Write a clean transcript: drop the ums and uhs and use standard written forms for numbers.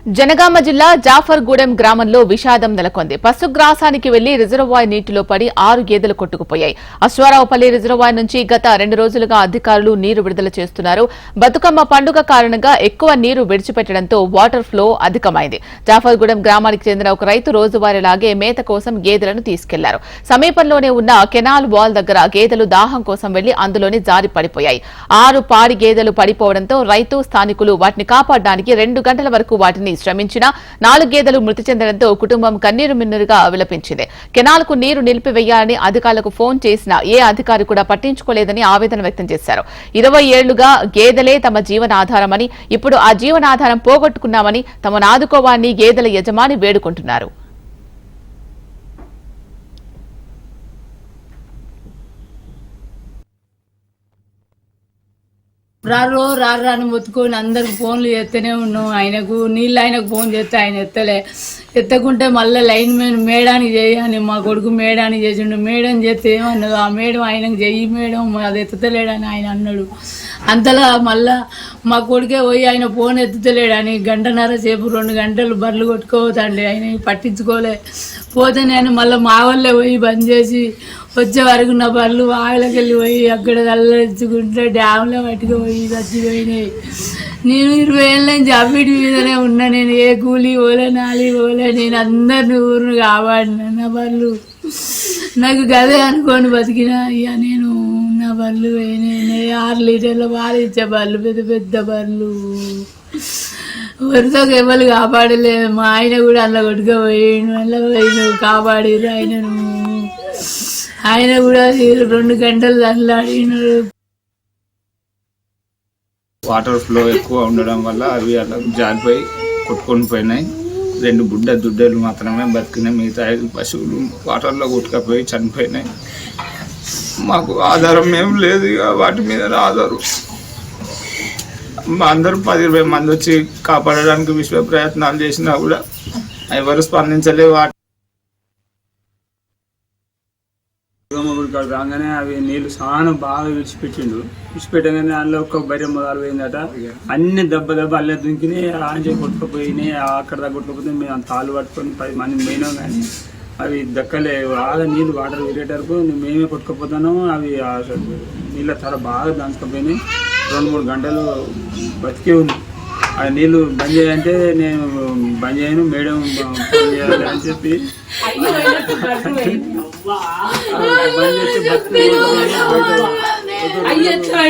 జనగామ జిల్లా జాఫర్గూడెం గ్రామంలో విషాదం నెలకొంది. పశుగ్రాసానికి వెళ్లి రిజర్వాయర్ నీటిలో పడి 6 గేదెలు కొట్టుకుపోయాయి. అశ్వారావుపల్లి రిజర్వాయర్ నుంచి గత 2 రోజులుగా అధికారులు నీరు విడుదల చేస్తున్నారు. బతుకమ్మ పండుగ కారణంగా ఎక్కువ నీరు విడిచిపెట్టడంతో వాటర్ ఫ్లో అధికమైంది. జాఫర్గూడెం గ్రామానికి చెందిన ఒక రైతు రోజువారీలాగే మేత కోసం గేదెలను తీసుకెళ్లారు. సమీపంలోనే ఉన్న కెనాల్ వాల్ దగ్గర గేదెలు దాహం కోసం వెళ్లి అందులోని జారి పడిపోయాయి. 6 పాడి గేదెలు పడిపోవడంతో రైతు స్థానికులు వాటిని కాపాడడానికి 2 గంటల వరకు వాటిని శ్రమించిన 4 గేదెలు మృతి చెందడంతో కుటుంబం కన్నీరు మిన్నీరుగా విలపించింది. కెనాల్ కు నీరు నిలిపివేయాలని అధికారులకు ఫోన్ చేసినా ఏ అధికారి కూడా పట్టించుకోలేదని ఆవేదన వ్యక్తం చేశారు. 20 ఏళ్లుగా గేదెలే తమ జీవనాధారమని, ఇప్పుడు ఆ జీవనాధారం పోగొట్టుకున్నామని తమను ఆదుకోవాలని గేదెల యజమాని వేడుకుంటున్నారు. రాని మొత్తుకొని అందరికి ఫోన్లు చేస్తూనే ఉన్నాం. ఆయనకు ఫోన్ చేస్తే ఆయన ఎత్తకుంటే మళ్ళీ లైన్ మ్యాన్ మేడానికి చేయని మా కొడుకు మేడానికి చేసిండు. మేడం చేస్తే ఏమన్నది ఆ మేడం ఆయనకు చెయ్యి మేడం అది ఎత్తలేడని ఆయన అన్నాడు. అంతలా మళ్ళా మా కొడుకే పోయి ఆయన ఫోన్ ఎత్తుతలేడని 1.5 సేపు 2 గంటలు బర్రెలు కొట్టుకోవద్దండి. ఆయన పట్టించుకోలే. పోతే నేను మళ్ళీ మా వాళ్ళే పోయి బంద్ చేసి వచ్చే వరకు నా బర్రెలు ఆవిలకి వెళ్ళి పోయి అక్కడ తల్లెచ్చుకుంటే డ్యామ్లో పట్టుకుపోయి చచ్చిపోయినాయి. నేను 20 ఏళ్ళ నుంచి అవిటి మీదనే ఉన్నా. నేను ఏ కూలి పోలే నాలి పోలే. నేను అందరిని ఊరిని కాపాడినా. నా బర్రెలు నాకు గదే అనుకోని బతికినా. ఇక నేను నా బర్రెలు పోయినాయి. 6 లీటర్ల పాలు ఇచ్చే బర్రెలు, పెద్ద బర్రెలు. వరుసకు ఎవరు కాపాడలేదు. మా ఆయన కూడా అందులో కొట్టుకుపోయాడు. అందులో కాపాడిరు ఆయనను. ఆయన కూడా 2 గంటలు తల్లాడినాడు. వాటర్ ఫ్లో ఎక్కువ ఉండడం వల్ల అవి అలా జారిపోయి కొట్టుకొని పోయినాయి. 2 దుడ్డలు మాత్రమే బతికినాయి. మిగతా 5 పశువులు వాటర్లో కొట్టుకపోయి చనిపోయినాయి. మాకు ఆధారం ఏం లేదు. ఇక వాటి మీద ఆధారం అందరూ 10-20 మంది వచ్చి కాపాడడానికి విశ్వ ప్రయత్నాలు చేసినా కూడా ఎవరు స్పందించలేవు. గుడికాడు రాగానే అవి నీళ్ళు చాలా బాగా విడిచిపెట్టగానే దానిలో ఒక్క బర్రె మొదలు పోయిందట. అన్ని దెబ్బ అల్లే దుంకినాయి. ఆంజే కొట్టుకుపోయినాయి. అక్కడ దాకా కొట్టుకుపోతే మేము తాళ్ళు పట్టుకొని 10 మంది పోయినాం. కానీ అవి దక్కలే. బాగా నీళ్ళు వాటర్ విరిగేటరకు మేమే కొట్టుకుపోతాను. అవి నీళ్ళ తర బాగా దంచుకుపోయినాయి. 2-3 గంటలు బతికే ఉంది. ఆ నీళ్ళు బంద్ చేయాలంటే నేను బంద్ చేయను, మేడం ఫోన్ చేయాలి అని చెప్పి బంద్ చేస్తే